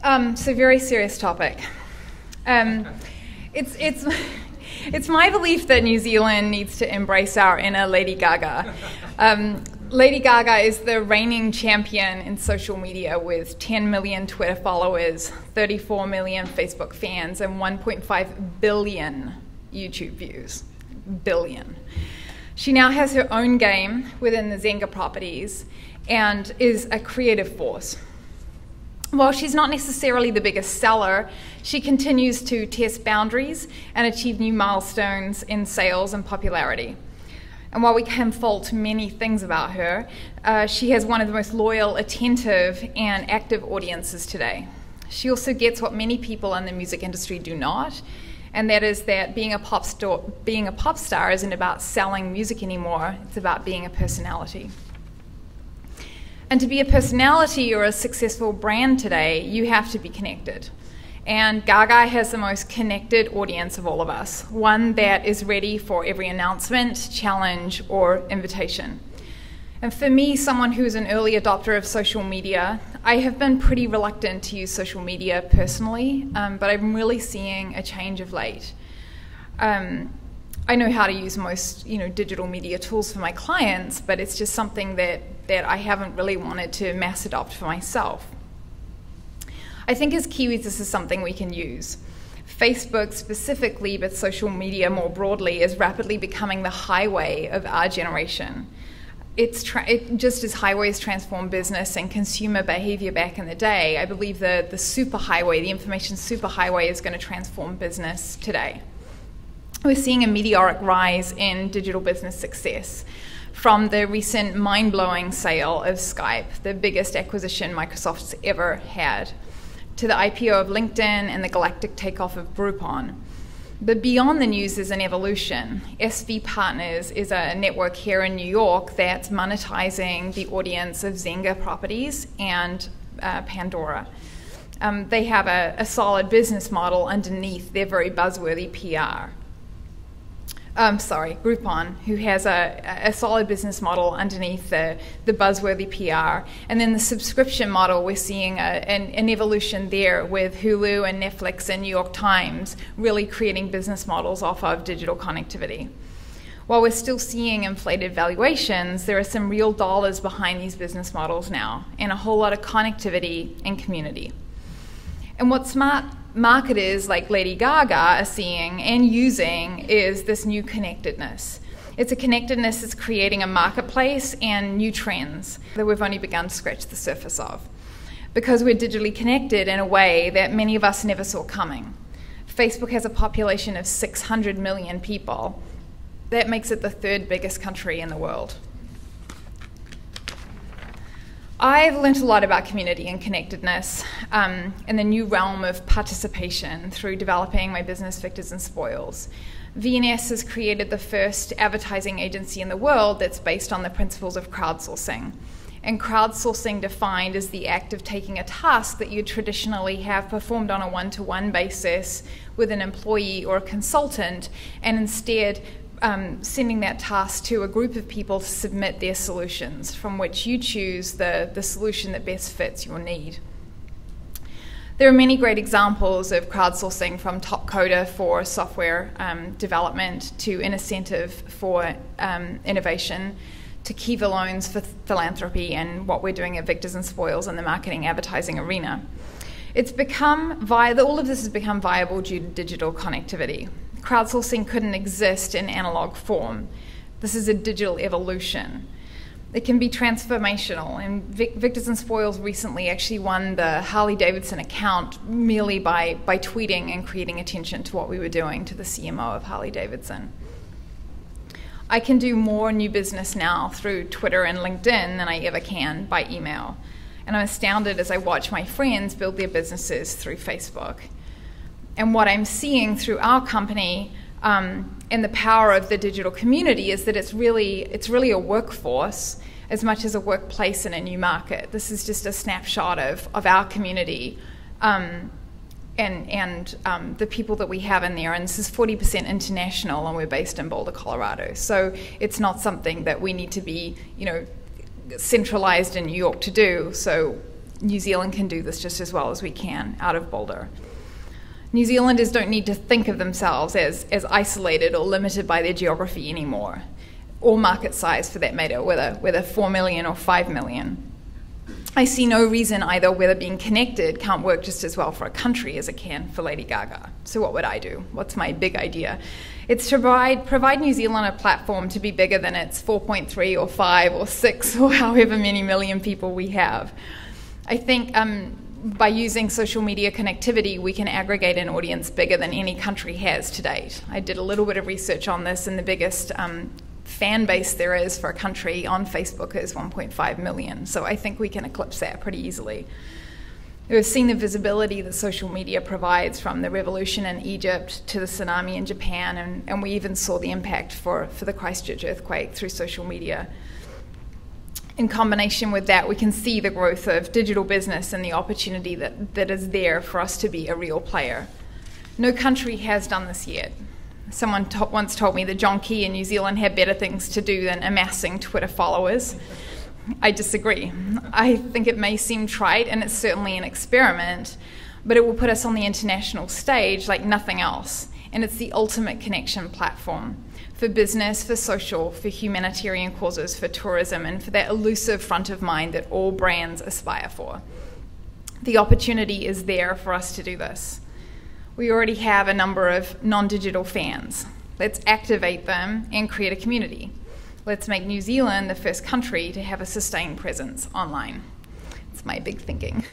So very serious topic. It's my belief that New Zealand needs to embrace our inner Lady Gaga. Lady Gaga is the reigning champion in social media with 10 million Twitter followers, 34 million Facebook fans, and 1.5 billion YouTube views. Billion. She now has her own game within the Zynga properties and is a creative force. While she's not necessarily the biggest seller, she continues to test boundaries and achieve new milestones in sales and popularity. And while we can fault many things about her, she has one of the most loyal, attentive, and active audiences today. She also gets what many people in the music industry do not, and that is that being a pop star isn't about selling music anymore, it's about being a personality. And to be a personality or a successful brand today, you have to be connected. And Gaga has the most connected audience of all of us, one that is ready for every announcement, challenge, or invitation. And for me, someone who's an early adopter of social media, I have been pretty reluctant to use social media personally, but I'm really seeing a change of late. I know how to use most digital media tools for my clients, but it's just something that I haven't really wanted to mass adopt for myself. I think as Kiwis, this is something we can use. Facebook specifically, but social media more broadly, is rapidly becoming the highway of our generation. Just as highways transformed business and consumer behavior back in the day, I believe the superhighway, the information superhighway, is going to transform business today. We're seeing a meteoric rise in digital business success, from the recent mind-blowing sale of Skype, the biggest acquisition Microsoft's ever had, to the IPO of LinkedIn and the galactic takeoff of Groupon. But beyond the news is an evolution. SV Partners is a network here in New York that's monetizing the audience of Zynga properties and Pandora. They have a solid business model underneath their very buzzworthy PR. Groupon, who has a solid business model underneath the buzzworthy PR. And then the subscription model, we're seeing an evolution there with Hulu and Netflix and New York Times really creating business models off of digital connectivity. While we're still seeing inflated valuations, there are some real dollars behind these business models now, and a whole lot of connectivity and community. And what smart marketers like Lady Gaga are seeing and using is this new connectedness. It's a connectedness that's creating a marketplace and new trends that we've only begun to scratch the surface of, because we're digitally connected in a way that many of us never saw coming. Facebook has a population of 600 million people. That makes it the third biggest country in the world. I've learned a lot about community and connectedness in the new realm of participation through developing my business Victors and Spoils. VNS has created the first advertising agency in the world that's based on the principles of crowdsourcing. And crowdsourcing defined as the act of taking a task that you traditionally have performed on a one-to-one basis with an employee or a consultant, and instead sending that task to a group of people to submit their solutions, from which you choose the solution that best fits your need. There are many great examples of crowdsourcing, from Top Coder for software development to Incentive for innovation, to Kiva Loans for philanthropy, and what we're doing at Victors and Spoils in the marketing advertising arena. All of this has become viable due to digital connectivity. Crowdsourcing couldn't exist in analog form. This is a digital evolution. It can be transformational, and Victors and Spoils recently actually won the Harley-Davidson account merely by tweeting and creating attention to what we were doing to the CMO of Harley-Davidson. I can do more new business now through Twitter and LinkedIn than I ever can by email. And I'm astounded as I watch my friends build their businesses through Facebook. And what I'm seeing through our company and the power of the digital community is that it's really a workforce as much as a workplace in a new market. This is just a snapshot of our community and the people that we have in there. And this is 40% international, and we're based in Boulder, Colorado. So it's not something that we need to be, centralized in New York to do. So New Zealand can do this just as well as we can out of Boulder. New Zealanders don't need to think of themselves as isolated or limited by their geography anymore, or market size for that matter, whether 4 million or 5 million. I see no reason either whether being connected can't work just as well for a country as it can for Lady Gaga. So what would I do? What's my big idea? It's to provide New Zealand a platform to be bigger than its 4.3 or 5 or 6 or however many million people we have. I think by using social media connectivity, we can aggregate an audience bigger than any country has to date. I did a little bit of research on this, and the biggest fan base there is for a country on Facebook is 1.5 million. So I think we can eclipse that pretty easily. We've seen the visibility that social media provides, from the revolution in Egypt to the tsunami in Japan, and we even saw the impact for the Christchurch earthquake through social media. In combination with that, we can see the growth of digital business and the opportunity that is there for us to be a real player. No country has done this yet. Someone once told me that John Kea in New Zealand had better things to do than amassing Twitter followers. I disagree. I think it may seem trite, and it's certainly an experiment, but it will put us on the international stage like nothing else. And it's the ultimate connection platform for business, for social, for humanitarian causes, for tourism, and for that elusive front of mind that all brands aspire for. The opportunity is there for us to do this. We already have a number of non-digital fans. Let's activate them and create a community. Let's make New Zealand the first country to have a sustained presence online. It's my big thinking.